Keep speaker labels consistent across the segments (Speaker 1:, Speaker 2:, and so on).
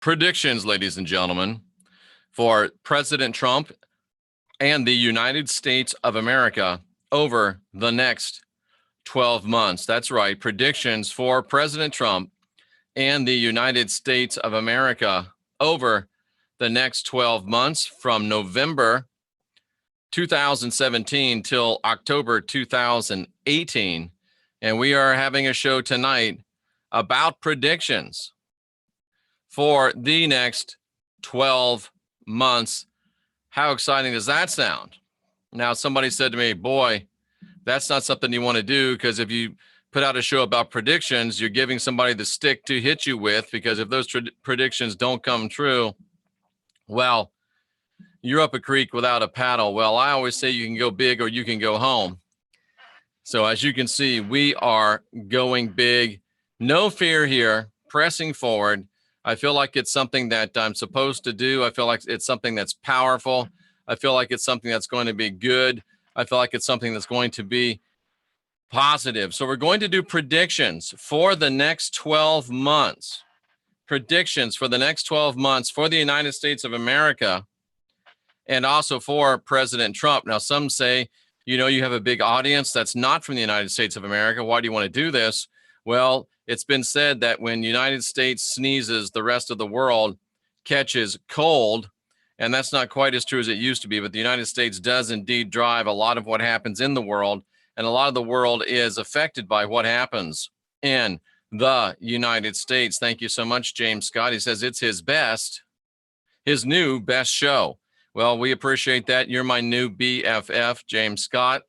Speaker 1: Predictions, ladies and gentlemen, for President Trump and the United States of America over the next 12 months. That's right, predictions for President Trump and the United States of America over the next 12 months from November 2017 till October 2018. And we are having a show tonight about predictions for the next 12 months. How exciting does that sound? Now, somebody said to me, boy, that's not something you want to do, because if you put out a show about predictions, you're giving somebody the stick to hit you with, because if those predictions don't come true, well, you're up a creek without a paddle. Well, I always say you can go big or you can go home. So as you can see, we are going big. No fear here, pressing forward. I feel like it's something that I'm supposed to do. I feel like it's something that's powerful. I feel like it's something that's going to be good. I feel like it's something that's going to be positive. So we're going to do predictions for the next 12 months. Predictions for the next 12 months for the United States of America and also for President Trump. Now, some say, you have a big audience that's not from the United States of America. Why do you want to do this? Well, it's been said that when the United States sneezes, the rest of the world catches cold. And that's not quite as true as it used to be. But the United States does indeed drive a lot of what happens in the world. And a lot of the world is affected by what happens in the United States. Thank you so much, James Scott. He says it's his new best show. Well, we appreciate that. You're my new BFF, James Scott.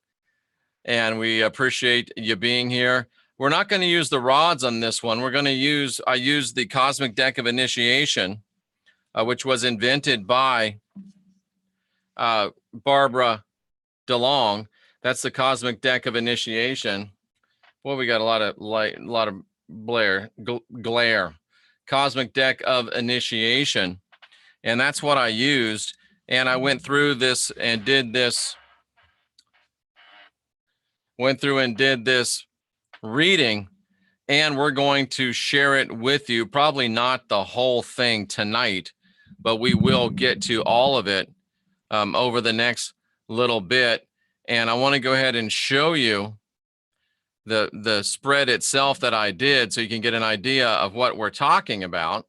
Speaker 1: And we appreciate you being here. We're not going to use the rods on this one. I used the Cosmic Deck of Initiation, which was invented by Barbara DeLong. That's the Cosmic Deck of Initiation. Well, we got a lot of light, a lot of glare. Cosmic Deck of Initiation. And that's what I used. And I went through this and did this. Reading, and we're going to share it with you. Probably not the whole thing tonight, but we will get to all of it over the next little bit. And I want to go ahead and show you the spread itself that I did, so you can get an idea of what we're talking about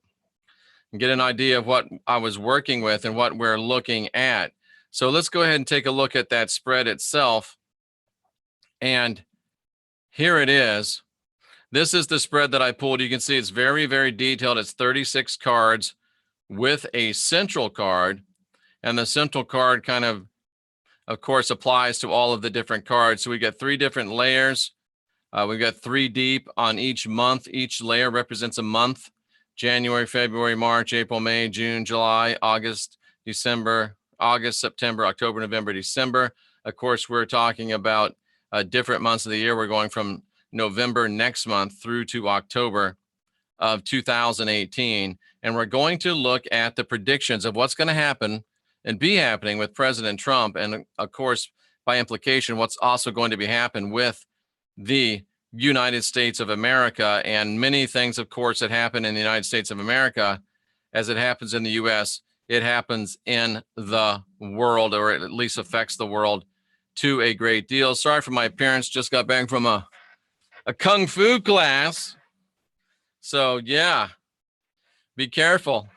Speaker 1: and get an idea of what I was working with and what we're looking at. So let's go ahead and take a look at that spread itself. And here it is. This is the spread that I pulled. You can see it's very, very detailed. It's 36 cards with a central card. And the central card kind of course, applies to all of the different cards. So we got 3 different layers. We've got 3 deep on each month. Each layer represents a month: January, February, March, April, May, June, July, August, December, August, September, October, November, December. Of course, we're talking about different months of the year. We're going from November next month through to October of 2018. And we're going to look at the predictions of what's going to happen and be happening with President Trump. And of course, by implication, what's also going to be happening with the United States of America. And many things, of course, that happen in the United States of America, as it happens in the US, it happens in the world, or it at least affects the world to a great deal. Sorry for my appearance. Just got back from a kung fu class. So yeah, be careful.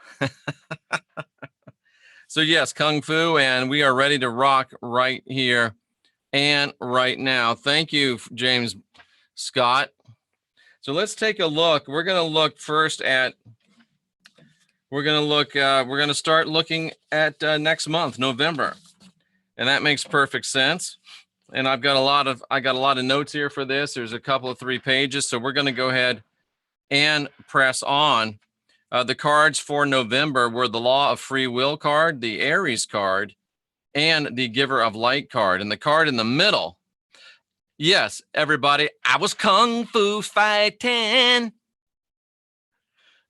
Speaker 1: So yes, kung fu, and we are ready to rock right here and right now. Thank you, James Scott. So let's take a look. We're going to look first at, we're going to start looking at next month, November. And that makes perfect sense. And I got a lot of notes here for this. There's a couple of 3 pages. So we're going to go ahead and press on. The cards for November were the Law of Free Will card, the Aries card, and the Giver of Light card. And the card in the middle, yes, everybody, I was kung fu fighting.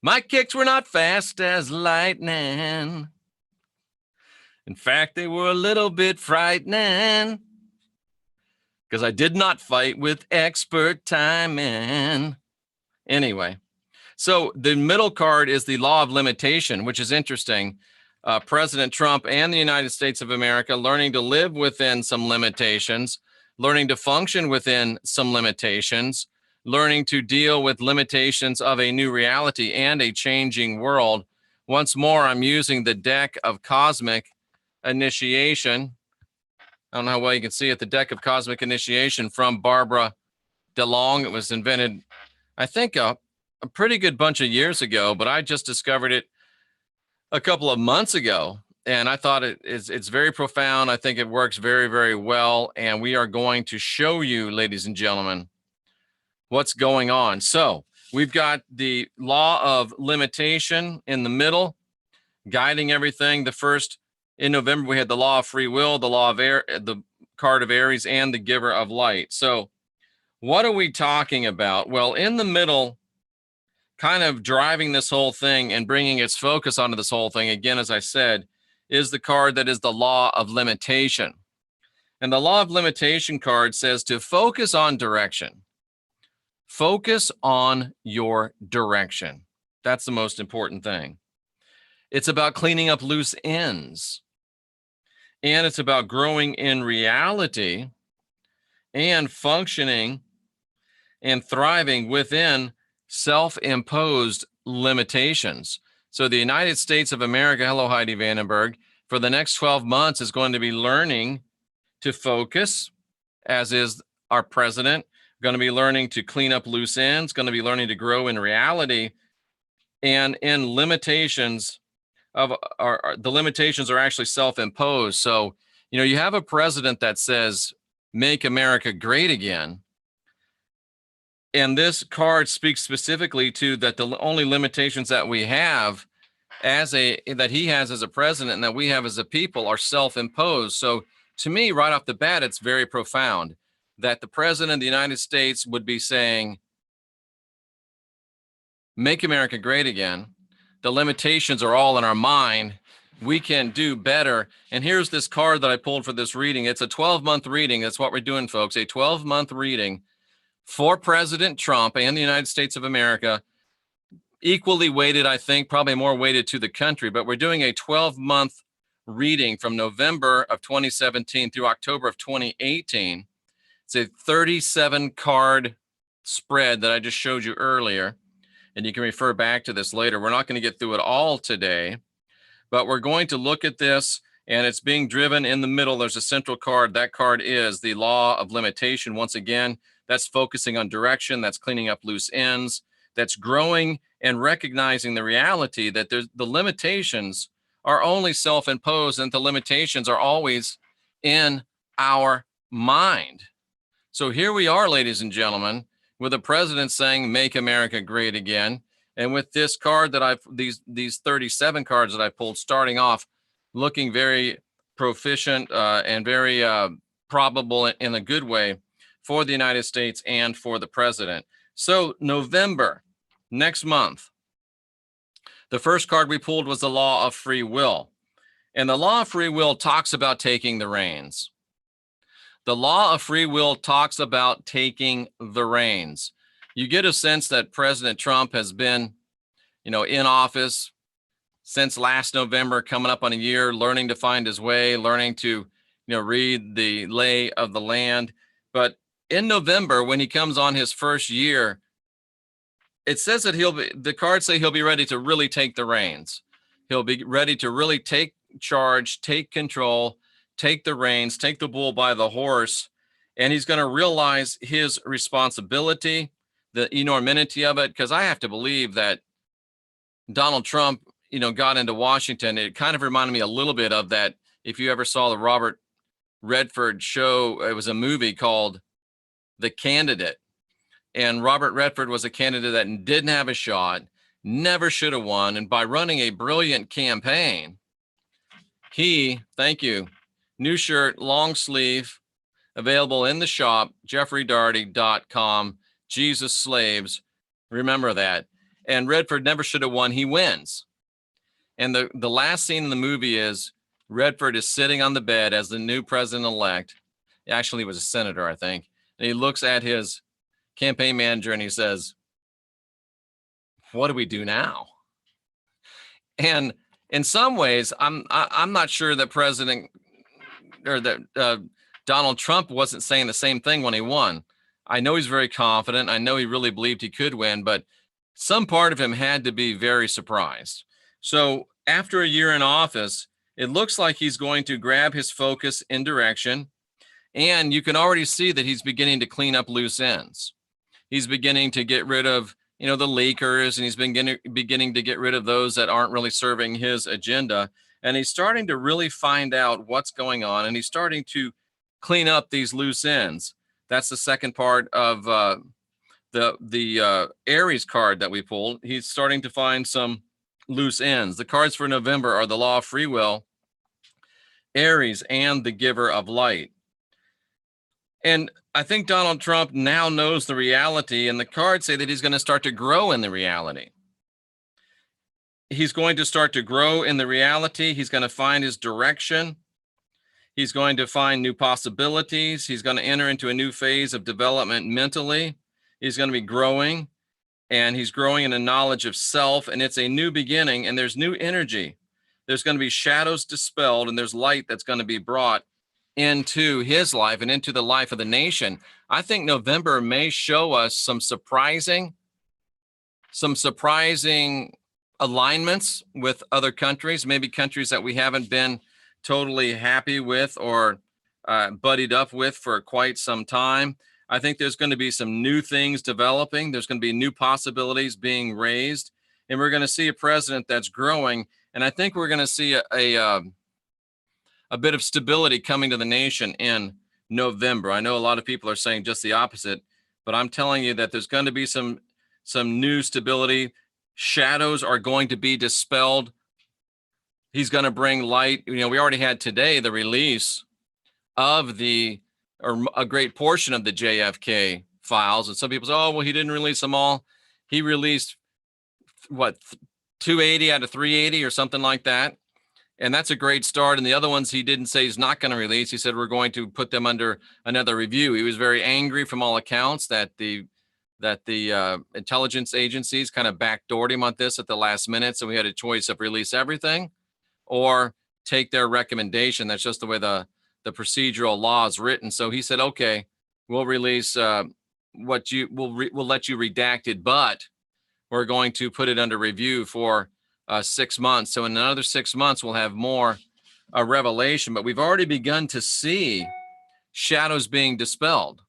Speaker 1: My kicks were not fast as lightning. In fact, they were a little bit frightening, because I did not fight with expert timing. Anyway, So the middle card is the law of limitation, which is interesting. President Trump and the United States of America learning to live within some limitations, learning to function within some limitations, learning to deal with limitations of a new reality and a changing world. Once more, I'm using the deck of cosmic initiation. I don't know how well you can see it, the deck of cosmic initiation from Barbara DeLong. It was invented, I think, a pretty good bunch of years ago, but I just discovered it a couple of months ago. And I thought it's very profound. I think it works very, very well. And we are going to show you, ladies and gentlemen, what's going on. So we've got the law of limitation in the middle, guiding everything. The first, in November, we had the law of free will, the law of air, the card of Aries, and the giver of light. So what are we talking about? Well, in the middle, kind of driving this whole thing and bringing its focus onto this whole thing, again, as I said, is the card that is the law of limitation. And the law of limitation card says to focus on direction. Focus on your direction. That's the most important thing. It's about cleaning up loose ends. And it's about growing in reality and functioning and thriving within self-imposed limitations. So the United States of America, hello, Heidi Vandenberg, for the next 12 months is going to be learning to focus, as is our president, going to be learning to clean up loose ends, going to be learning to grow in reality and in limitations of the limitations are actually self-imposed. So, you know, you have a president that says, make America great again. And this card speaks specifically to that the only limitations that we have that he has as a president and that we have as a people are self-imposed. So to me, right off the bat, it's very profound that the president of the United States would be saying, make America great again. The limitations are all in our mind. We can do better. And here's this card that I pulled for this reading. It's a 12-month reading. That's what we're doing, folks. A 12-month reading for President Trump and the United States of America, equally weighted, I think, probably more weighted to the country, but we're doing a 12-month reading from November of 2017 through October of 2018. It's a 37-card spread that I just showed you earlier, and you can refer back to this later. We're not going to get through it all today, but we're going to look at this, and it's being driven in the middle. There's a central card. That card is the law of limitation. Once again, that's focusing on direction, that's cleaning up loose ends, that's growing and recognizing the reality that the limitations are only self-imposed and the limitations are always in our mind. So here we are, ladies and gentlemen, with the president saying, make America great again. And with this card that these 37 cards that I pulled, starting off looking very proficient and very probable in a good way for the United States and for the president. So November, next month, the first card we pulled was the law of free will. And the law of free will talks about taking the reins. The law of free will talks about taking the reins. You get a sense that President Trump has been, you know, in office since last November, coming up on a year, learning to find his way, learning to, you know, read the lay of the land. But in November, when he comes on his first year, it says that the cards say he'll be ready to really take the reins. He'll be ready to really take charge, take control, take the reins, take the bull by the horse. And he's going to realize his responsibility, the enormity of it. Because I have to believe that Donald Trump, you know, got into Washington. It kind of reminded me a little bit of that. If you ever saw the Robert Redford show, it was a movie called The Candidate. And Robert Redford was a candidate that didn't have a shot, never should have won. And by running a brilliant campaign, thank you, new shirt, long sleeve, available in the shop, jeffreydarty.com, Jesus Slaves. Remember that. And Redford never should have won. He wins. And the last scene in the movie is Redford is sitting on the bed as the new president-elect. Actually, he was a senator, I think. And he looks at his campaign manager and he says, what do we do now? And in some ways, I'm not sure that Donald Trump wasn't saying the same thing when he won. I know he's very confident. I know he really believed he could win, but some part of him had to be very surprised. So after a year in office, it looks like he's going to grab his focus in direction. And you can already see that he's beginning to clean up loose ends. He's beginning to get rid of, the leakers, and he's beginning to get rid of those that aren't really serving his agenda. And he's starting to really find out what's going on, and he's starting to clean up these loose ends. That's the second part of the Aries card that we pulled. He's starting to find some loose ends. The cards for November are the Law of Free Will, Aries, and the Giver of Light. And I think Donald Trump now knows the reality, and the cards say that he's going to start to grow in the reality. He's going to start to grow in the reality. He's going to find his direction. He's going to find new possibilities. He's going to enter into a new phase of development mentally. He's going to be growing, and he's growing in a knowledge of self, and it's a new beginning, and there's new energy. There's going to be shadows dispelled, and there's light that's going to be brought into his life and into the life of the nation. I think November may show us some surprising alignments with other countries, maybe countries that we haven't been totally happy with or buddied up with for quite some time. I think there's going to be some new things developing. There's going to be new possibilities being raised, and we're going to see a president that's growing. And I think we're going to see a bit of stability coming to the nation in November. I know a lot of people are saying just the opposite, but I'm telling you that there's going to be some new stability. Shadows are going to be dispelled. He's going to bring light. We already had today the release of a great portion of the JFK files. And some people say, oh, well, he didn't release them all. He released 280 out of 380 or something like that. And that's a great start. And the other ones he didn't say he's not going to release. He said, we're going to put them under another review. He was very angry from all accounts that the intelligence agencies kind of backdoored him on this at the last minute. So we had a choice of release everything or take their recommendation. That's just the way the procedural law is written. So he said, okay, we'll release we'll let you redact it, but we're going to put it under review for 6 months. So in another 6 months, we'll have more revelation, but we've already begun to see shadows being dispelled.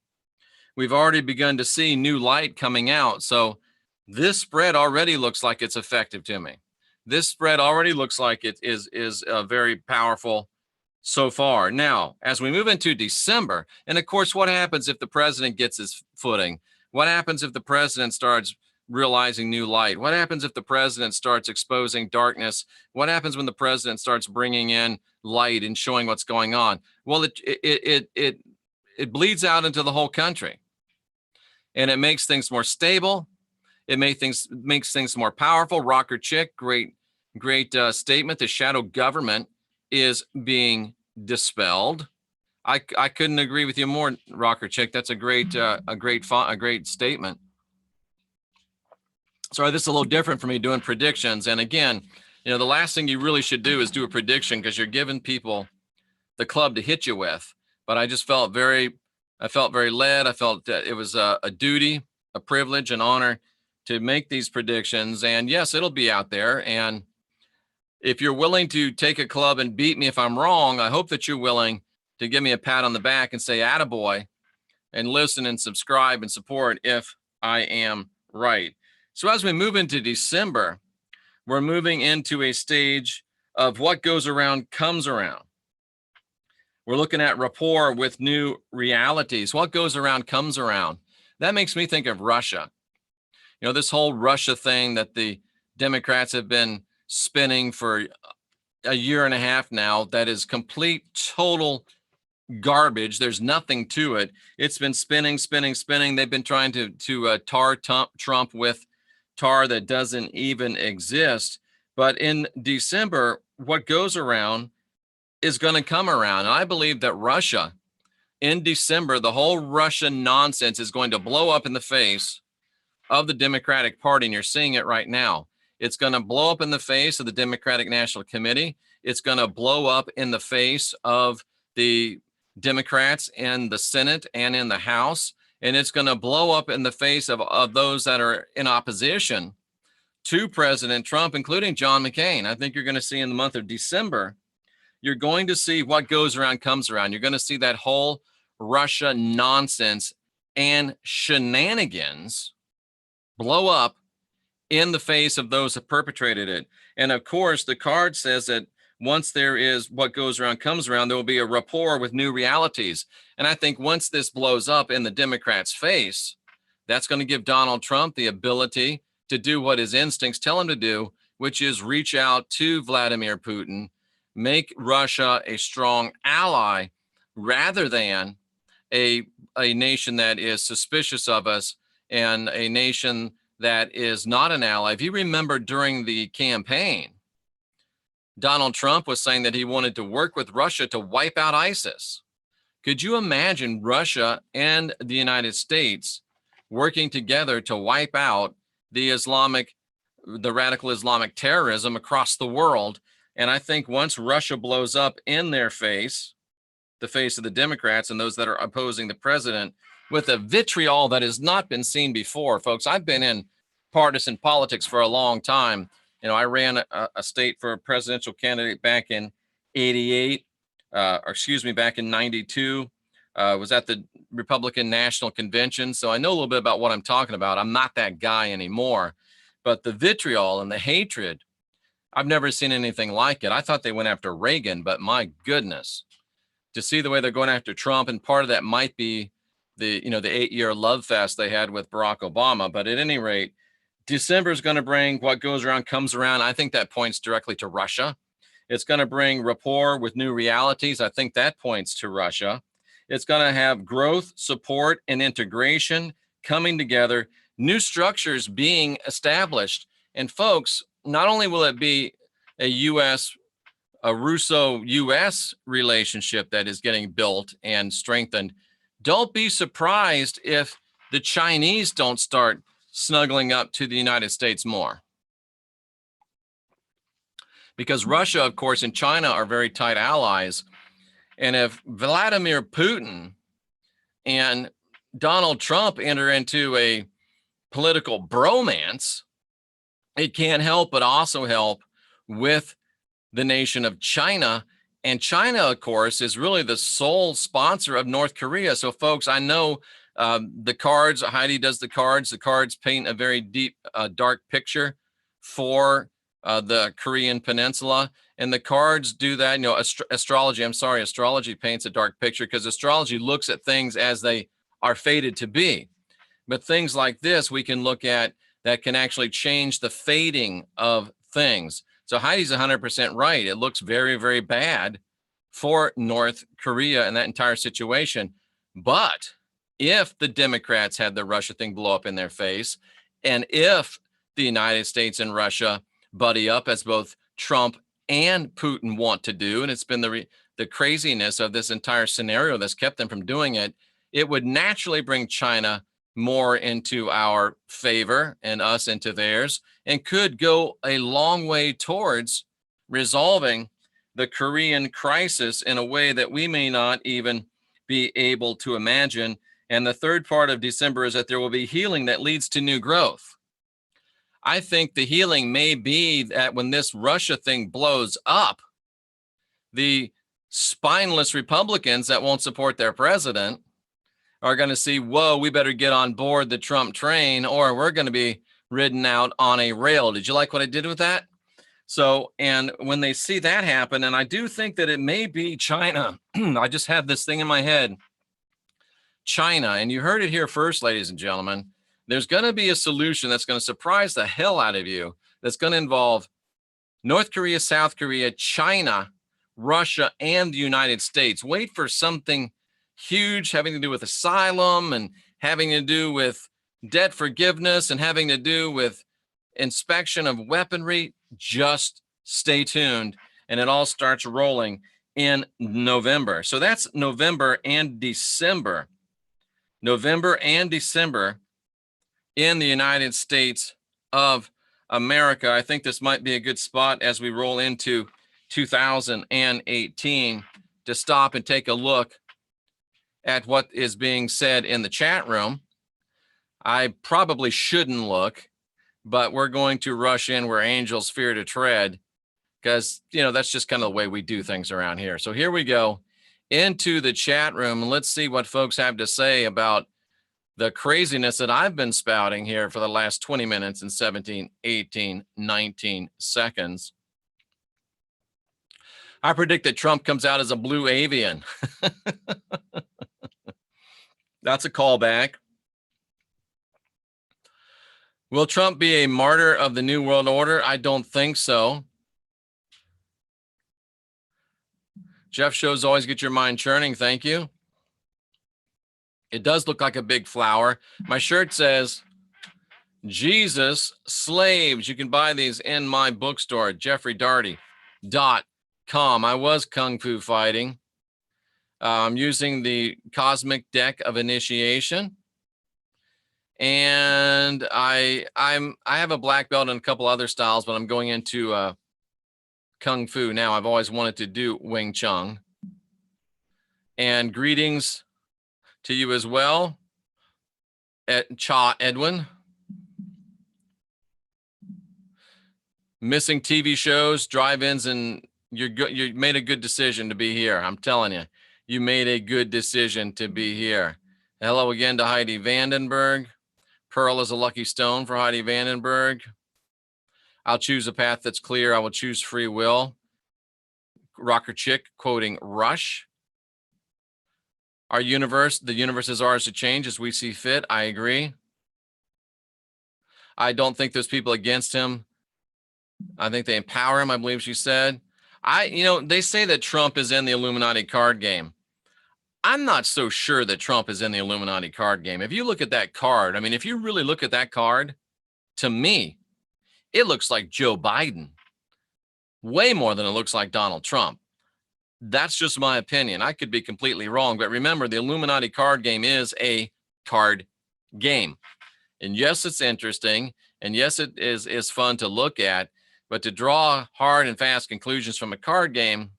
Speaker 1: We've already begun to see new light coming out. So this spread already looks like it's effective to me. This spread already looks like it is very powerful so far. Now, as we move into December, and of course, what happens if the president gets his footing? What happens if the president starts realizing new light? What happens if the president starts exposing darkness? What happens when the president starts bringing in light and showing what's going on? Well, it bleeds out into the whole country, and it makes things more stable. It makes things more powerful. Rocker Chick, great statement. The shadow government is being dispelled. I couldn't agree with you more, Rocker Chick. That's a great statement. Sorry, this is a little different for me doing predictions. And again, the last thing you really should do is do a prediction, because you're giving people the club to hit you with. But I just felt very led. I felt that it was a duty, a privilege, an honor to make these predictions. And yes, it'll be out there. And if you're willing to take a club and beat me if I'm wrong, I hope that you're willing to give me a pat on the back and say, attaboy, and listen and subscribe and support if I am right. So as we move into December, we're moving into a stage of what goes around comes around. We're looking at rapport with new realities. What goes around comes around. That makes me think of Russia. This whole Russia thing that the Democrats have been spinning for a year and a half now, that is complete, total garbage. There's nothing to it. It's been spinning. They've been trying to tar Trump with tar that doesn't even exist. But in December, what goes around is going to come around. And I believe that Russia, in December, the whole Russian nonsense is going to blow up in the face of the Democratic Party, and you're seeing it right now. It's going to blow up in the face of the Democratic National Committee. It's going to blow up in the face of the Democrats in the Senate and in the House. And it's going to blow up in the face of those that are in opposition to President Trump, including John McCain. I think you're going to see in the month of December, you're going to see what goes around comes around. You're going to see that whole Russia nonsense and shenanigans blow up in the face of those that perpetrated it. And of course, the card says that once there is what goes around comes around, there will be a rapport with new realities. And I think once this blows up in the Democrats' face, that's going to give Donald Trump the ability to do what his instincts tell him to do, which is reach out to Vladimir Putin, make Russia a strong ally rather than a nation that is suspicious of us and a nation that is not an ally. If you remember during the campaign, Donald Trump was saying that he wanted to work with Russia to wipe out ISIS. Could you imagine Russia and the United States working together to wipe out the radical Islamic terrorism across the world? And I think once Russia blows up in their face, the face of the Democrats and those that are opposing the president, with a vitriol that has not been seen before, folks. I've been in partisan politics for a long time. You know, I ran a state for a presidential candidate back in 88, back in 92. Was at the Republican National Convention. So I know a little bit about what I'm talking about. I'm not that guy anymore. But the vitriol and the hatred, I've never seen anything like it. I thought they went after Reagan, but my goodness, to see the way they're going after Trump, and part of that might be the 8-year love fest they had with Barack Obama. But at any rate, December is going to bring what goes around comes around. I think that points directly to Russia. It's going to bring rapport with new realities. I think that points to Russia. It's going to have growth, support, and integration coming together, new structures being established. And folks, not only will it be a Russo-US relationship that is getting built and strengthened, don't be surprised if the Chinese don't start snuggling up to the United States more. Because Russia, of course, and China are very tight allies. And if Vladimir Putin and Donald Trump enter into a political bromance, it can't help but also help with the nation of China. And China, of course, is really the sole sponsor of North Korea. So, folks, I know the cards, Heidi does the cards paint a very deep, dark picture for the Korean Peninsula. And the cards do that. Astrology paints a dark picture because astrology looks at things as they are fated to be. But things like this we can look at that can actually change the fating of things. So Heidi's 100% right. It looks very, very bad for North Korea and that entire situation. But if the Democrats had the Russia thing blow up in their face, and if the United States and Russia buddy up, as both Trump and Putin want to do, and it's been the craziness of this entire scenario that's kept them from doing it, it would naturally bring China more into our favor and us into theirs, and could go a long way towards resolving the Korean crisis in a way that we may not even be able to imagine. And the third part of December is that there will be healing that leads to new growth. I think the healing may be that when this Russia thing blows up, the spineless Republicans that won't support their president are going to see, whoa, we better get on board the Trump train or we're going to be ridden out on a rail. Did you like what I did with that? So, and when they see that happen, and I do think that it may be China, I just had this thing in my head, China, and you heard it here first, ladies and gentlemen, there's going to be a solution that's going to surprise the hell out of you, that's going to involve North Korea, South Korea, China, Russia, and the United States. Wait for something huge having to do with asylum and having to do with debt forgiveness and having to do with inspection of weaponry. Just stay tuned, and it all starts rolling in November. So that's November and December. November and December, in the United States of America. I think this might be a good spot as we roll into 2018 to stop and take a look at what is being said in the chat room. I probably shouldn't look, but we're going to rush in where angels fear to tread, because, you know, that's just kind of the way we do things around here. So here we go into the chat room, and let's see what folks have to say about the craziness that I've been spouting here for the last 20 minutes and 17, 18, 19 seconds. I predict that Trump comes out as a blue avian. That's a callback. Will Trump be a martyr of the New World Order? I don't think so. Jeff shows always get your mind churning. Thank you. It does look like a big flower. My shirt says, Jesus Slaves. You can buy these in my bookstore, jeffreydarty.com. I was Kung Fu fighting. I'm using the Cosmic Deck of Initiation. And I have a black belt and a couple other styles, but I'm going into Kung Fu now. I've always wanted to do Wing Chun. And greetings to you as well, Cha Edwin. Missing TV shows, drive-ins, and you made a good decision to be here. I'm telling you, you made a good decision to be here. Hello again to Heidi Vandenberg. Pearl is a lucky stone for Heidi Vandenberg. I'll choose a path that's clear. I will choose free will. Rocker Chick quoting Rush. Our universe, the universe is ours to change as we see fit. I agree. I don't think there's people against him. I think they empower him, I believe she said. They say that Trump is in the Illuminati card game. I'm not so sure that Trump is in the Illuminati card game. If you look at that card, I mean, if you really look at that card, to me, it looks like Joe Biden. Way more than it looks like Donald Trump. That's just my opinion. I could be completely wrong, but remember, the Illuminati card game is a card game. And yes, it's interesting. And yes, it is fun to look at, but to draw hard and fast conclusions from a card game,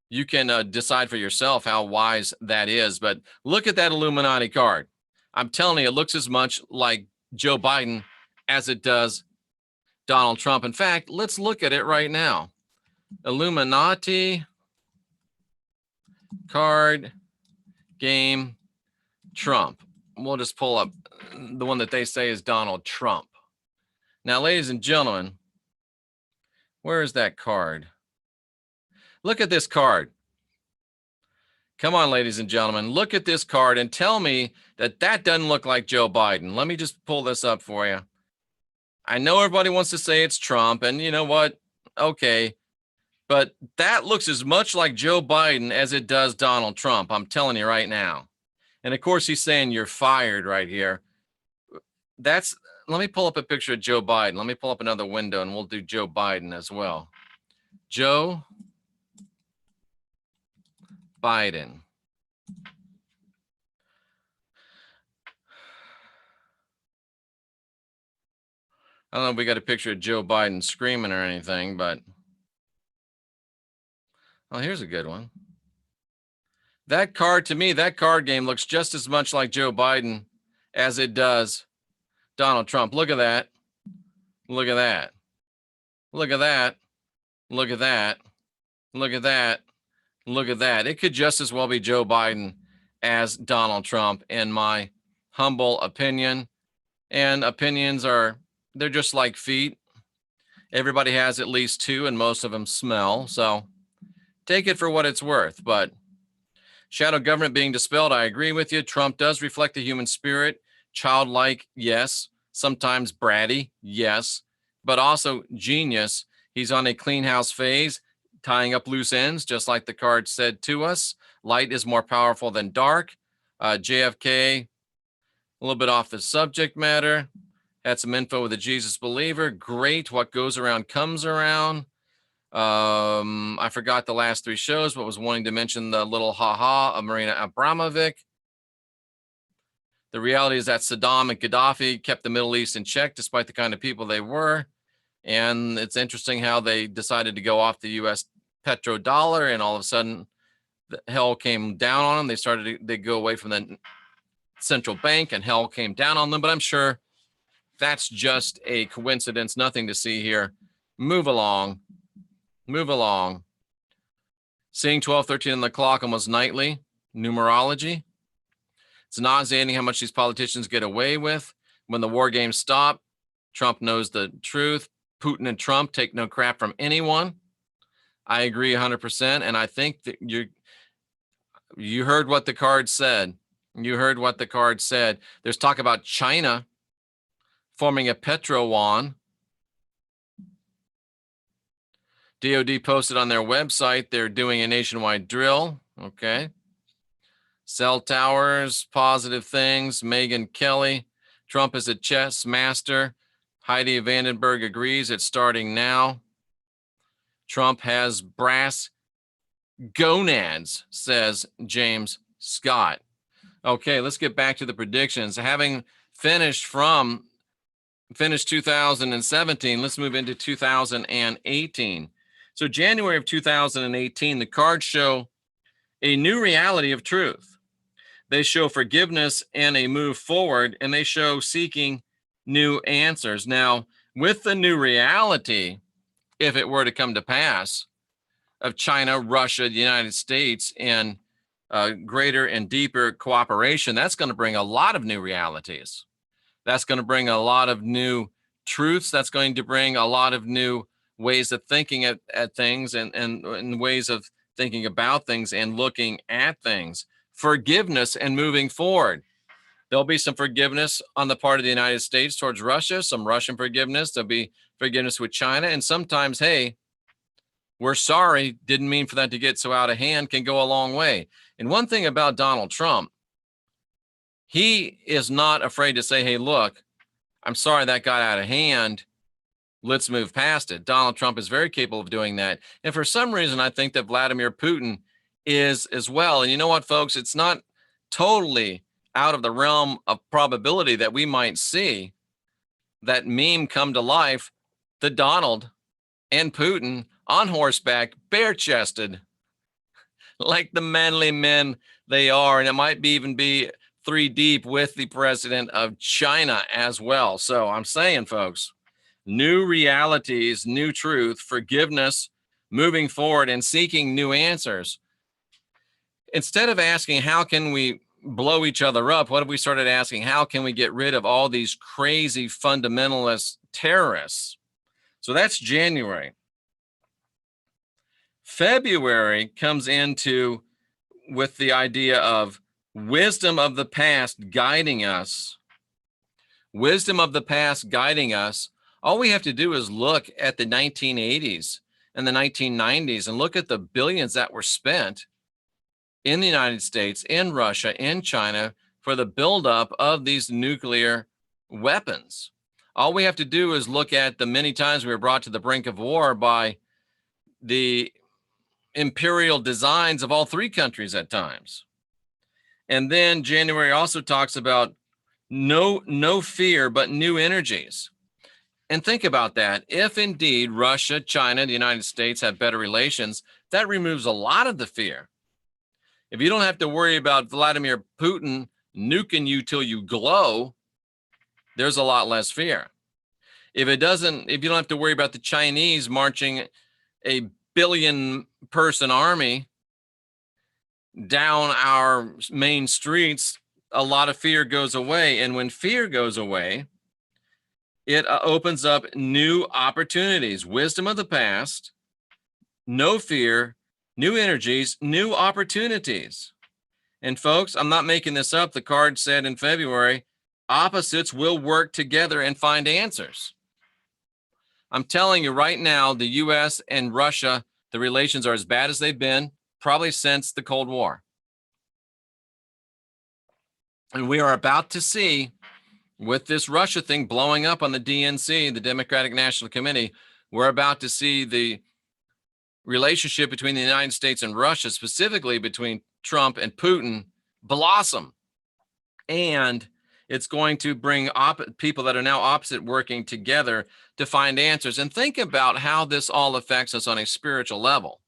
Speaker 1: you can decide for yourself how wise that is. But look at that Illuminati card. I'm telling you, it looks as much like Joe Biden as it does Donald Trump. In fact, let's look at it right now. Illuminati card game Trump. We'll just pull up the one that they say is Donald Trump. Now, ladies and gentlemen, where is that card? Look at this card. Come on, ladies and gentlemen, look at this card and tell me that that doesn't look like Joe Biden. Let me just pull this up for you. I know everybody wants to say it's Trump, and you know what? Okay. But that looks as much like Joe Biden as it does Donald Trump. I'm telling you right now. And of course, he's saying you're fired right here. Let me pull up a picture of Joe Biden. Let me pull up another window and we'll do Joe Biden as well. Joe Biden. I don't know if we got a picture of Joe Biden screaming or anything, but oh, here's a good one. That card, to me, that card game looks just as much like Joe Biden as it does Donald Trump. Look at that. Look at that. Look at that. Look at that. Look at that. Look at that. It could just as well be Joe Biden as Donald Trump, in my humble opinion. And opinions they're just like feet. Everybody has at least two, and most of them smell. So take it for what it's worth. But shadow government being dispelled, I agree with you. Trump does reflect the human spirit. Childlike, yes. Sometimes bratty, yes. But also genius. He's on a clean house phase, tying up loose ends, just like the card said to us. Light is more powerful than dark. JFK, a little bit off the subject matter. Had some info with a Jesus believer. Great. What goes around comes around. I forgot the last three shows, but was wanting to mention the little ha-ha of Marina Abramovic. The reality is that Saddam and Gaddafi kept the Middle East in check despite the kind of people they were. And it's interesting how they decided to go off the US petrodollar, and all of a sudden the hell came down on them. They go away from the central bank and hell came down on them. But I'm sure that's just a coincidence, nothing to see here. Move along. Move along. Seeing 12:13 on the clock almost nightly. Numerology. It's nauseating how much these politicians get away with. When the war games stop, Trump knows the truth. Putin and Trump take no crap from anyone. I agree 100%. And I think that you heard what the card said. You heard what the card said. There's talk about China forming a petro yuan. DOD posted on their website they're doing a nationwide drill. Okay. Cell towers, positive things. Megyn Kelly. Trump is a chess master. Heidi Vandenberg agrees it's starting now. Trump has brass gonads, says James Scott. Okay, let's get back to the predictions. Having finished 2017, let's move into 2018. So January of 2018, the cards show a new reality of truth. They show forgiveness and a move forward, and they show seeking new answers. Now, with the new reality, if it were to come to pass, of China, Russia, the United States, and greater and deeper cooperation, that's going to bring a lot of new realities. That's going to bring a lot of new truths. That's going to bring a lot of new ways of thinking at things and ways of thinking about things and looking at things. Forgiveness and moving forward. There'll be some forgiveness on the part of the United States towards Russia, some Russian forgiveness. There'll be forgiveness with China. And sometimes, hey, we're sorry, didn't mean for that to get so out of hand, can go a long way. And one thing about Donald Trump, he is not afraid to say, hey, look, I'm sorry that got out of hand. Let's move past it. Donald Trump is very capable of doing that. And for some reason, I think that Vladimir Putin is as well. And you know what, folks? It's not totally out of the realm of probability that we might see that meme come to life, the Donald and Putin on horseback, bare-chested, like the manly men they are. And it might even be 3 deep with the president of China as well. So I'm saying, folks, new realities, new truth, forgiveness, moving forward and seeking new answers. Instead of asking, how can we blow each other up? What have we started asking? How can we get rid of all these crazy fundamentalist terrorists? So that's January. February comes into with the idea of wisdom of the past guiding us. Wisdom of the past guiding us. All we have to do is look at the 1980s and the 1990s and look at the billions that were spent in the United States, in Russia, in China for the buildup of these nuclear weapons. All we have to do is look at the many times we were brought to the brink of war by the imperial designs of all 3 countries at times. And then January also talks about no fear, but new energies. And think about that. If indeed Russia, China, the United States have better relations, that removes a lot of the fear. If you don't have to worry about Vladimir Putin nuking you till you glow, there's a lot less fear. If you don't have to worry about the Chinese marching a 1 billion person army down our main streets, a lot of fear goes away. And when fear goes away, it opens up new opportunities, wisdom of the past, no fear, new energies, new opportunities. And folks, I'm not making this up. The card said in February, opposites will work together and find answers. I'm telling you right now, the US and Russia, the relations are as bad as they've been probably since the Cold War. And we are about to see, with this Russia thing blowing up on the DNC, the Democratic National Committee, we're about to see the relationship between the United States and Russia, specifically between Trump and Putin, blossom. And It's going to bring people that are now opposite working together to find answers. And think about how this all affects us on a spiritual level.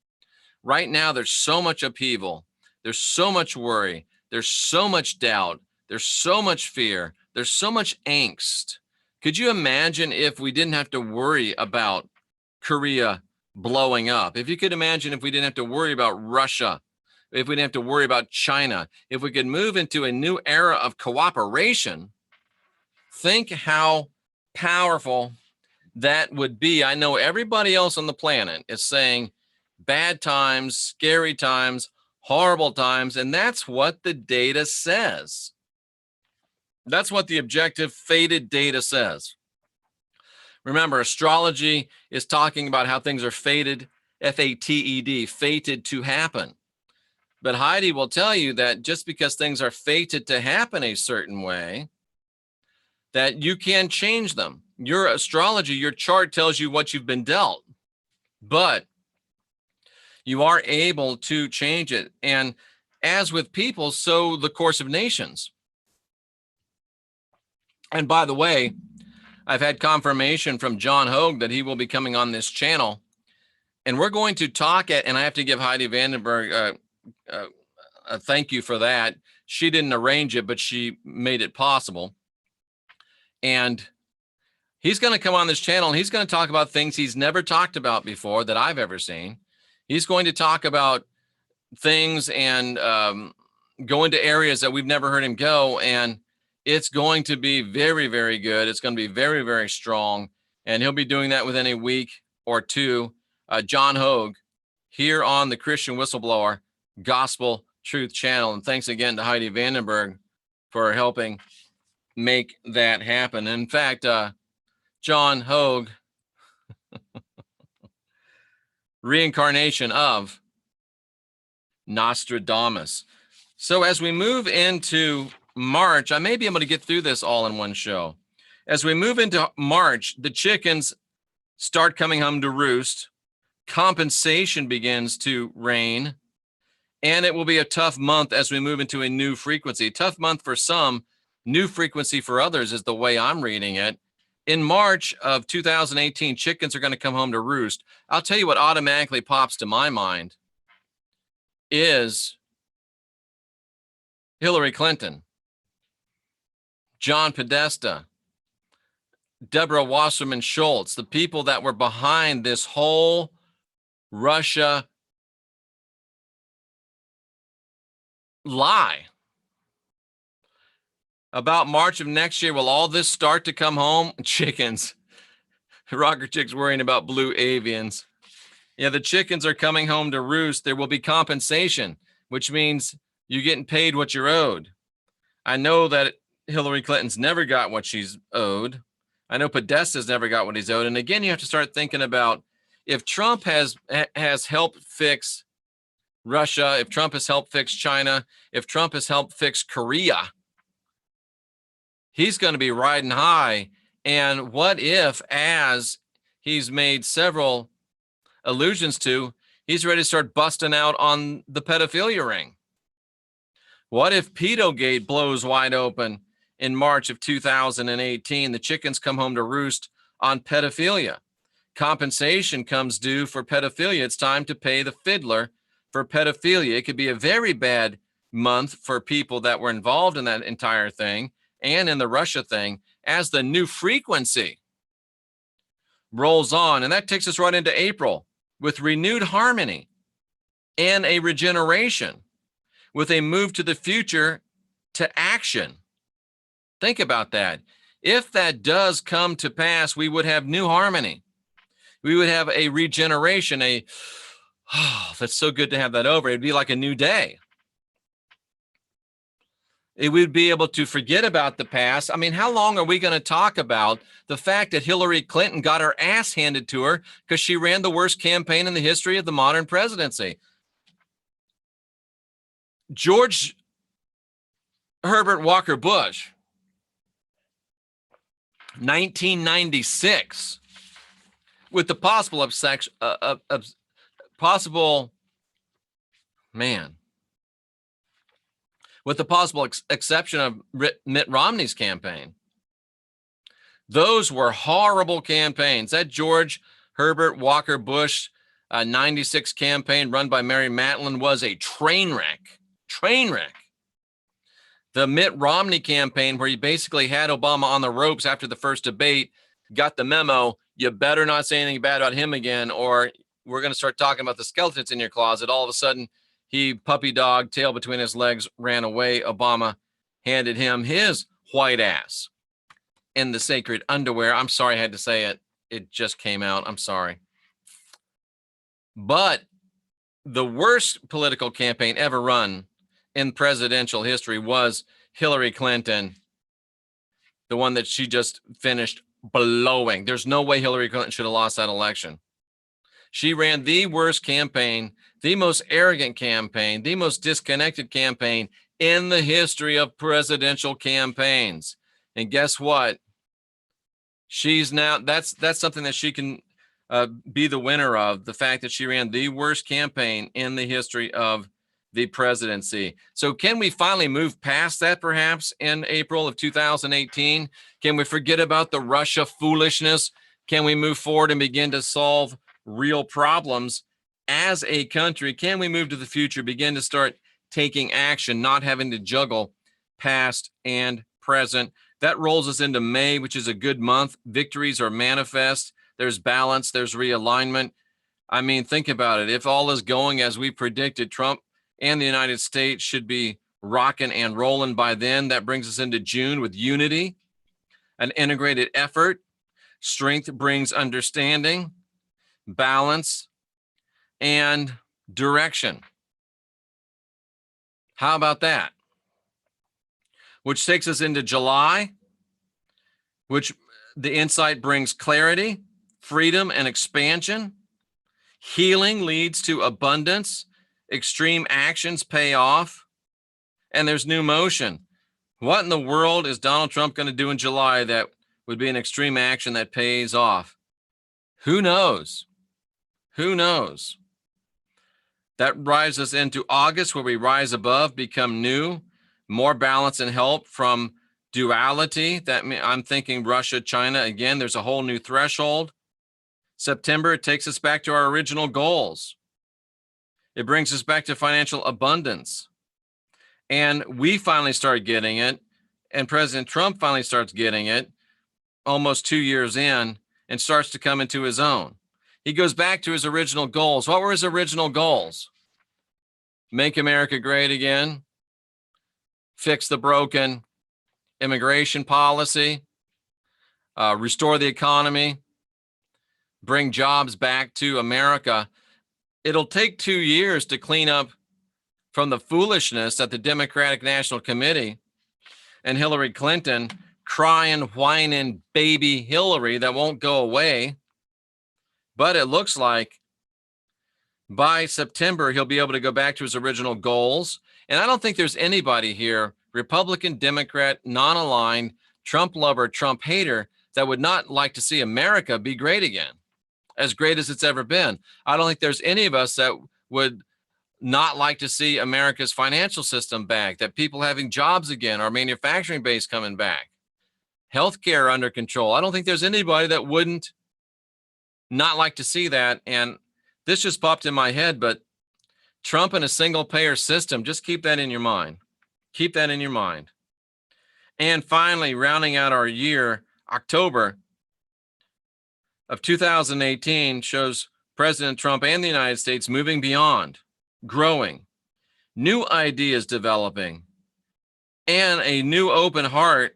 Speaker 1: Right now, there's so much upheaval. There's so much worry. There's so much doubt. There's so much fear. There's so much angst. Could you imagine if we didn't have to worry about Korea blowing up? If you could imagine if we didn't have to worry about Russia, if we didn't have to worry about China, if we could move into a new era of cooperation, think how powerful that would be. I know everybody else on the planet is saying bad times, scary times, horrible times, and that's what the data says. That's what the objective fated data says. Remember, astrology is talking about how things are fated, F-A-T-E-D, fated to happen. But Heidi will tell you that just because things are fated to happen a certain way, that you can change them. Your astrology, your chart tells you what you've been dealt, but you are able to change it. And as with people, so the course of nations. And by the way, I've had confirmation from John Hogue that he will be coming on this channel. And we're going to talk and I have to give Heidi Vandenberg a thank you for that. She didn't arrange it, but she made it possible. And he's going to come on this channel and he's going to talk about things he's never talked about before that I've ever seen. He's going to talk about things and go into areas that we've never heard him go. And it's going to be very, very good. It's going to be very, very strong. And he'll be doing that within a week or two. John Hogue here on the Christian Whistleblower Gospel Truth channel. And thanks again to Heidi Vandenberg for helping make that happen. In fact, John Hogue, reincarnation of Nostradamus. So as we move into March, I may be able to get through this all in one show. As we move into March, the chickens start coming home to roost. Compensation begins to reign. And it will be a tough month as we move into a new frequency. Tough month for some, new frequency for others is the way I'm reading it. In March of 2018, chickens are going to come home to roost. I'll tell you what automatically pops to my mind is Hillary Clinton, John Podesta, Deborah Wasserman Schultz, the people that were behind this whole Russia lie. About March of next year, will all this start to come home? Chickens. Rocker Chick's worrying about blue avians. Yeah, the chickens are coming home to roost. There will be compensation, which means you're getting paid what you're owed. I know that Hillary Clinton's never got what she's owed. I know Podesta's never got what he's owed. And again, you have to start thinking about if Trump has helped fix Russia, if Trump has helped fix China, if Trump has helped fix Korea, he's going to be riding high. And what if, as he's made several allusions to, he's ready to start busting out on the pedophilia ring? What if Pedogate blows wide open in March of 2018? The chickens come home to roost on pedophilia. Compensation comes due for pedophilia. It's time to pay the fiddler for pedophilia. It could be a very bad month for people that were involved in that entire thing and in the Russia thing as the new frequency rolls on. And that takes us right into April with renewed harmony and a regeneration, with a move to the future to action. Think about that. If that does come to pass, we would have new harmony. We would have a regeneration, that's so good to have that over. It'd be like a new day. It would be able to forget about the past. I mean, how long are we going to talk about the fact that Hillary Clinton got her ass handed to her because she ran the worst campaign in the history of the modern presidency? George Herbert Walker Bush, 1996, with the with the possible exception of Mitt Romney's campaign. Those were horrible campaigns. That George Herbert Walker Bush 96 campaign run by Mary Matlin was a train wreck. Train wreck. The Mitt Romney campaign, where he basically had Obama on the ropes after the first debate, got the memo, you better not say anything bad about him again, or we're going to start talking about the skeletons in your closet. All of a sudden, he puppy dog, tail between his legs, ran away. Obama handed him his white ass in the sacred underwear. I'm sorry I had to say it. It just came out. I'm sorry. But the worst political campaign ever run in presidential history was Hillary Clinton, the one that she just finished blowing. There's no way Hillary Clinton should have lost that election. She ran the worst campaign, the most arrogant campaign, the most disconnected campaign in the history of presidential campaigns. And guess what? She's now, that's something that she can be the winner of, the fact that she ran the worst campaign in the history of the presidency. So can we finally move past that perhaps in April of 2018? Can we forget about the Russia foolishness? Can we move forward and begin to solve real problems as a country? Can we move to the future, begin to start taking action, not having to juggle past and present? That rolls us into May, which is a good month. Victories are manifest. There's balance. There's realignment. I mean, think about it. If all is going as we predicted, Trump and the United States should be rocking and rolling by then. That brings us into June with unity, an integrated effort. Strength brings understanding, balance, and direction. How about that? Which takes us into July, which the insight brings clarity, freedom, and expansion. Healing leads to abundance. Extreme actions pay off. And there's new motion. What in the world is Donald Trump going to do in July that would be an extreme action that pays off? Who knows? Who knows? That rises us into August, where we rise above, become new, more balance and help from duality. That I'm thinking Russia, China. Again, there's a whole new threshold. September, it takes us back to our original goals. It brings us back to financial abundance. And we finally start getting it. And President Trump finally starts getting it almost 2 years in and starts to come into his own. He goes back to his original goals. What were his original goals? Make America great again. Fix the broken immigration policy. Restore the economy. Bring jobs back to America. It'll take 2 years to clean up from the foolishness at the Democratic National Committee and Hillary Clinton crying, whining baby Hillary that won't go away. But it looks like by September, he'll be able to go back to his original goals. And I don't think there's anybody here, Republican, Democrat, non-aligned, Trump lover, Trump hater, that would not like to see America be great again, as great as it's ever been. I don't think there's any of us that would not like to see America's financial system back, that people having jobs again, our manufacturing base coming back, healthcare under control. I don't think there's anybody that wouldn't not like to see that. And this just popped in my head, but Trump and a single payer system, just keep that in your mind. Keep that in your mind. And finally, rounding out our year, October of 2018 shows President Trump and the United States moving beyond, growing, new ideas developing, and a new open heart.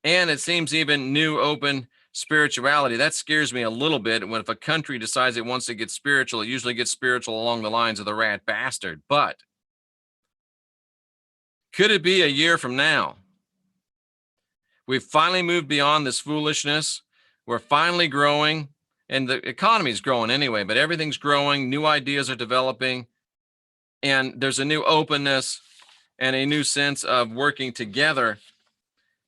Speaker 1: And it seems even new open spirituality. That scares me a little bit. When if a country decides it wants to get spiritual, it usually gets spiritual along the lines of the rat bastard. But could it be a year from now? We've finally moved beyond this foolishness. We're finally growing, and the economy is growing anyway, but everything's growing. New ideas are developing, and there's a new openness and a new sense of working together.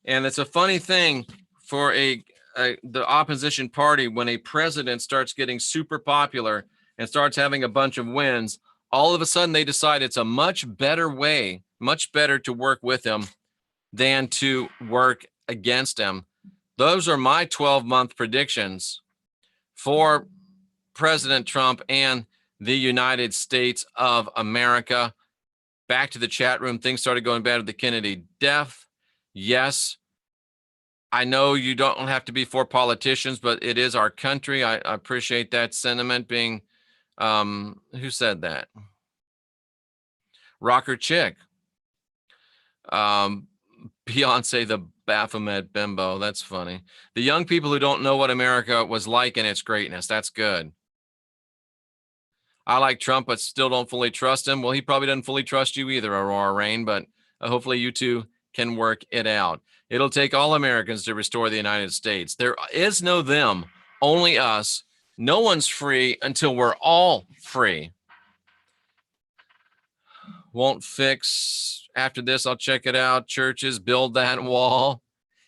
Speaker 1: And it's a funny thing for the opposition party, when a president starts getting super popular and starts having a bunch of wins, all of a sudden they decide it's a much better way Much better to work with him than to work against him. Those are my 12-month predictions for President Trump and the United States of America. Back to the chat room. Things started going bad with the Kennedy death. Yes, I know you don't have to be for politicians, but it is our country. I appreciate that sentiment being, who said that? Rocker Chick. Beyonce, the Baphomet bimbo. That's funny. The young people who don't know what America was like and its greatness. That's good. I like Trump, but still don't fully trust him. Well, he probably doesn't fully trust you either, Aurora Rain, but hopefully you two can work it out. It'll take all Americans to restore the United States. There is no them, only us. No one's free until we're all free. Won't fix. After this, I'll check it out. Churches, build that wall.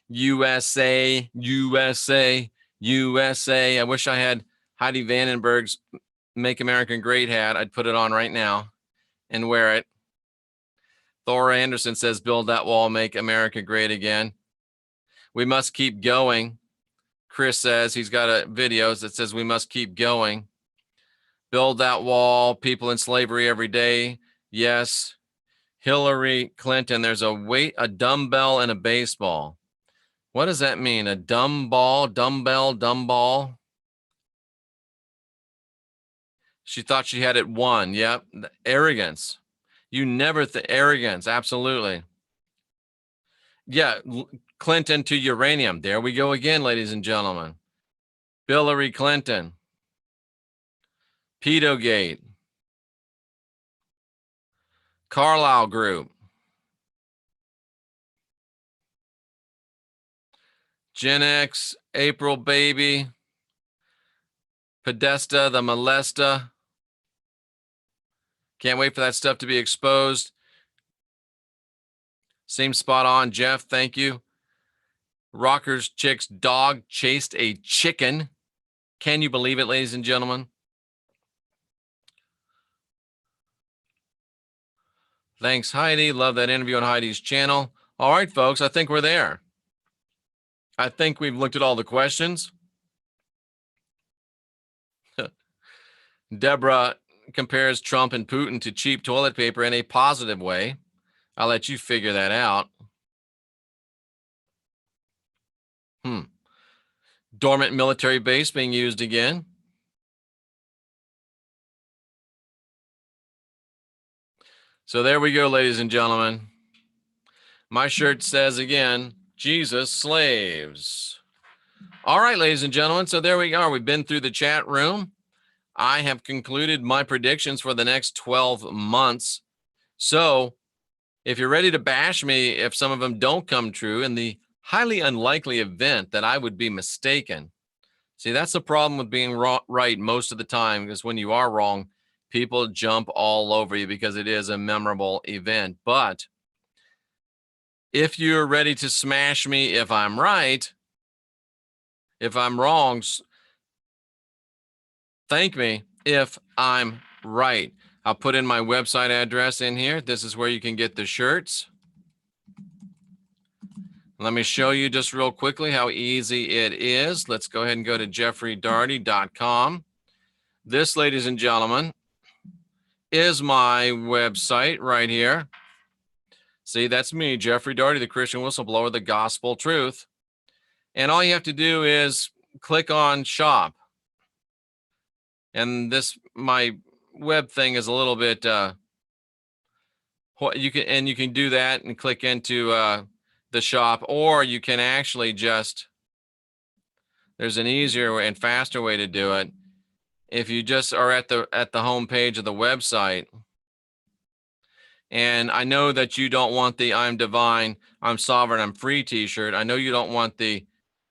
Speaker 1: USA, USA, USA. I wish I had Heidi Vandenberg's Make America Great hat. I'd put it on right now and wear it. Thora Anderson says, build that wall, make America great again. We must keep going. Chris says he's got videos that says we must keep going. Build that wall, people in slavery every day. Yes. Hillary Clinton, there's a dumbbell and a baseball. What does that mean? A dumbbell? She thought she had it won. Yep. Arrogance. You never arrogance. Absolutely. Yeah. Clinton to uranium. There we go again, ladies and gentlemen. Hillary Clinton. Pedogate. Carlyle Group. Gen X, April Baby. Podesta, the molesta. Can't wait for that stuff to be exposed. Seems spot on, Jeff. Thank you. Rocker's Chick's dog chased a chicken. Can you believe it, ladies and gentlemen? Thanks, Heidi. Love that interview on Heidi's channel. All right, folks, I think we're there. I think we've looked at all the questions. Deborah compares Trump and Putin to cheap toilet paper in a positive way. I'll let you figure that out. Dormant military base being used again. So there we go, ladies and gentlemen. My shirt says again, Jesus slaves. All right, ladies and gentlemen. So there we are. We've been through the chat room. I have concluded my predictions for the next 12 months. So if you're ready to bash me, if some of them don't come true, in the highly unlikely event that I would be mistaken. See, that's the problem with being right most of the time, because when you are wrong, people jump all over you because it is a memorable event. But if you're ready to smash me if I'm right, if I'm wrong, thank me if I'm right. I'll put in my website address in here. This is where you can get the shirts. Let me show you just real quickly how easy it is. Let's go ahead and go to jeffreydarty.com. This, ladies and gentlemen, is my website right here. See, that's me, Jeffrey Darty, the Christian whistleblower, the gospel truth. And all you have to do is click on shop. And this, my web thing is a little bit, you can do that and click into the shop, or you can actually just, there's an easier and faster way to do it. If you just are at the home page of the website, and I know that you don't want the I'm divine, I'm sovereign, I'm free t-shirt. I know you don't want the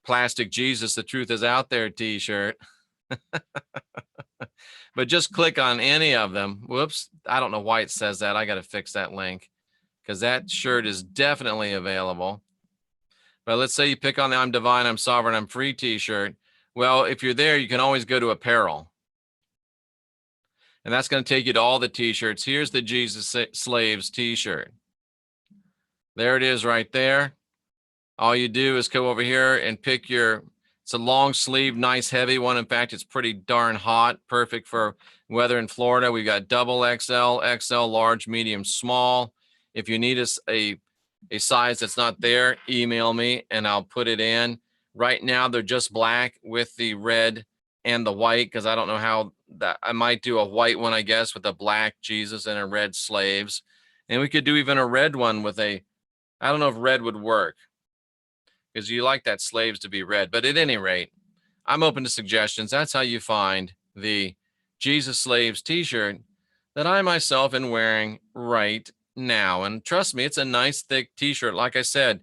Speaker 1: plastic Jesus, the truth is out there t-shirt. But just click on any of them. Whoops, I don't know why it says that. I got to fix that link, because that shirt is definitely available. But let's say you pick on the I'm divine, I'm sovereign, I'm free t-shirt. Well, if you're there, you can always go to apparel. And that's going to take you to all the t-shirts. Here's the Jesus Slaves t-shirt. There it is right there. All you do is go over here and pick your, it's a long sleeve, nice heavy one. In fact, it's pretty darn hot, perfect for weather in Florida. We've got double XL, XL, large, medium, small. If you need a size that's not there, email me and I'll put it in. Right now, they're just black with the red and the white, because I don't know how that, I might do a white one, I guess, with a black Jesus and a red slaves. And we could do even a red one with a, I don't know if red would work, because you like that slaves to be red. But at any rate, I'm open to suggestions. That's how you find the Jesus Slaves t-shirt that I myself am wearing right now. And trust me, it's a nice thick t-shirt. Like I said,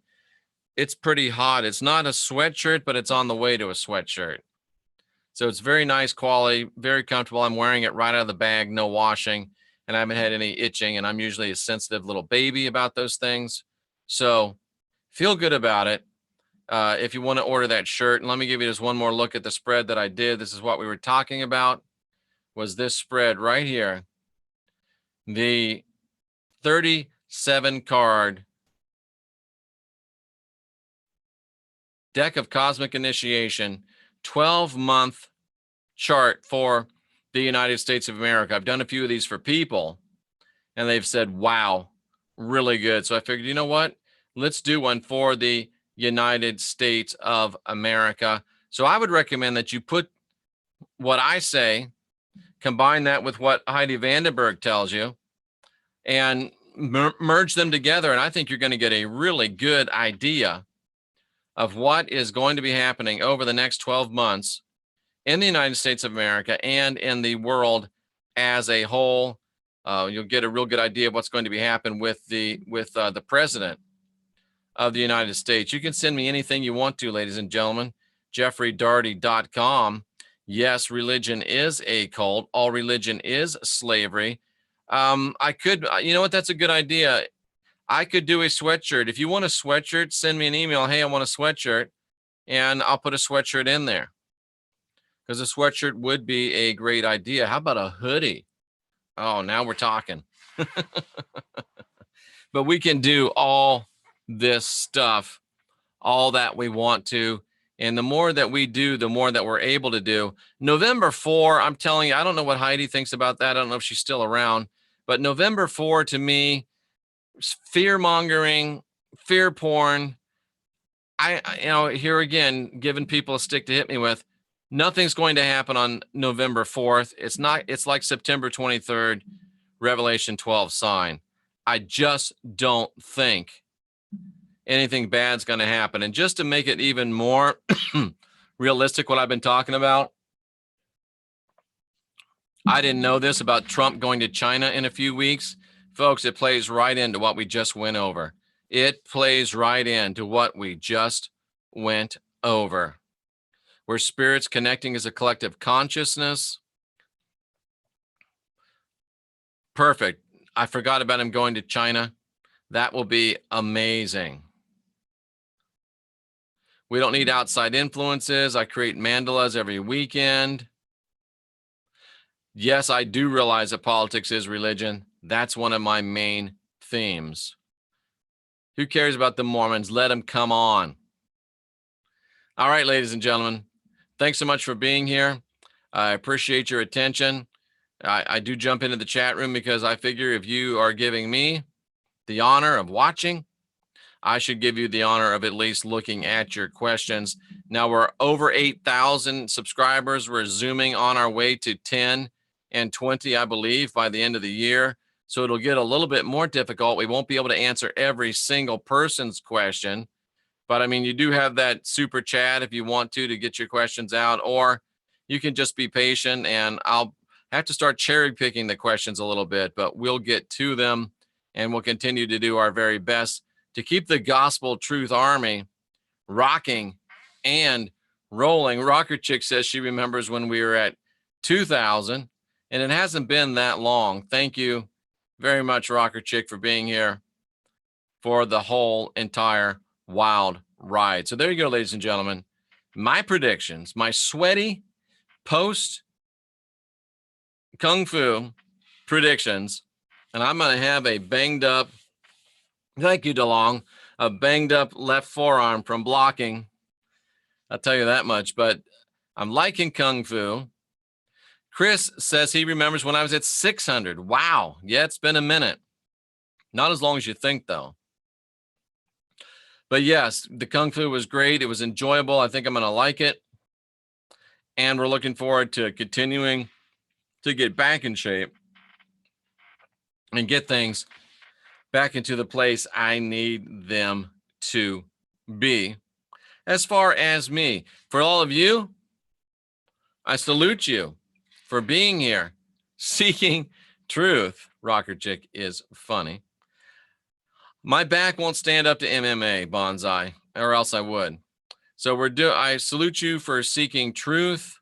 Speaker 1: it's pretty hot. It's not a sweatshirt, but it's on the way to a sweatshirt. So it's very nice quality, very comfortable. I'm wearing it right out of the bag, no washing, and I haven't had any itching. And I'm usually a sensitive little baby about those things. So feel good about it. If you want to order that shirt, and let me give you just one more look at the spread that I did. This is what we were talking about, was this spread right here. The 37 card deck of cosmic initiation, 12-month chart for the United States of America. I've done a few of these for people and they've said, wow, really good. So I figured, you know what? Let's do one for the United States of America. So I would recommend that you put what I say, combine that with what Heidi Vandenberg tells you, and merge them together. And I think you're going to get a really good idea of what is going to be happening over the next 12 months in the United States of America and in the world as a whole. You'll get a real good idea of what's going to be happening with the president of the United States. You can send me anything you want to, ladies and gentlemen. JeffreyDarty.com. Yes, religion is a cult. All religion is slavery. I could, you know what? That's a good idea. I could do a sweatshirt. If you want a sweatshirt, send me an email. Hey, I want a sweatshirt. And I'll put a sweatshirt in there, because a sweatshirt would be a great idea. How about a hoodie? Oh, now we're talking. But we can do all this stuff, all that we want to. And the more that we do, the more that we're able to do. November 4, I'm telling you, I don't know what Heidi thinks about that. I don't know if she's still around. But November 4, to me, fear mongering, fear porn. Here again, giving people a stick to hit me with. Nothing's going to happen on November 4th. It's like September 23rd, Revelation 12 sign. I just don't think anything bad's going to happen. And just to make it even more realistic, what I've been talking about, I didn't know this about Trump going to China in a few weeks. Folks, it plays right into what we just went over. It plays right into what we just went over. Where spirits connecting as a collective consciousness. Perfect. I forgot about him going to China. That will be amazing. We don't need outside influences. I create mandalas every weekend. Yes, I do realize that politics is religion. That's one of my main themes. Who cares about the Mormons? Let them come on. All right, ladies and gentlemen, thanks so much for being here. I appreciate your attention. I do jump into the chat room because I figure if you are giving me the honor of watching, I should give you the honor of at least looking at your questions. Now we're over 8,000 subscribers. We're zooming on our way to 10 and 20, I believe, by the end of the year. So it'll get a little bit more difficult. We won't be able to answer every single person's question. But I mean, you do have that super chat if you want to get your questions out, or you can just be patient and I'll have to start cherry picking the questions a little bit, but we'll get to them and we'll continue to do our very best to keep the Gospel Truth Army rocking and rolling. Rocker Chick says she remembers when we were at 2,000, and it hasn't been that long. Thank you very much, Rocker Chick, for being here for the whole entire wild ride. So there you go, ladies and gentlemen. My predictions, my sweaty post Kung Fu predictions, and I'm going to have a banged up Thank you, DeLong. A banged up left forearm from blocking. I'll tell you that much, but I'm liking Kung Fu. Chris says he remembers when I was at 600. Wow. Yeah, it's been a minute. Not as long as you think, though. But yes, the Kung Fu was great. It was enjoyable. I think I'm going to like it. And we're looking forward to continuing to get back in shape and get things back into the place I need them to be. As far as me, for all of you, I salute you for being here, seeking truth. Rocker Chick is funny. My back won't stand up to MMA, Bonsai, or else I would. So I salute you for seeking truth.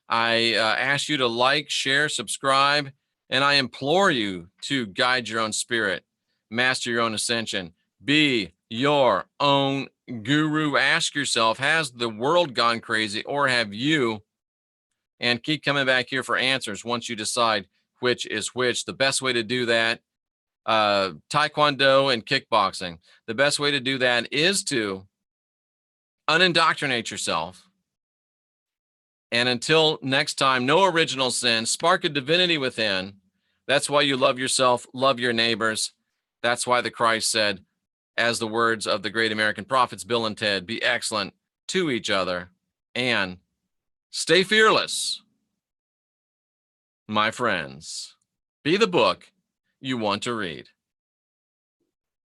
Speaker 1: I ask you to like, share, subscribe, and I implore you to guide your own spirit, master your own ascension, be your own guru. Ask yourself, has the world gone crazy, or have you? And keep coming back here for answers once you decide which is which. The best way to do that, Taekwondo and kickboxing, the best way to do that is to unindoctrinate yourself. And until next time, no original sin, spark a divinity within. That's why you love yourself, love your neighbors. That's why the Christ said, as the words of the great American prophets, Bill and Ted, be excellent to each other and stay fearless, my friends. Be the book you want to read.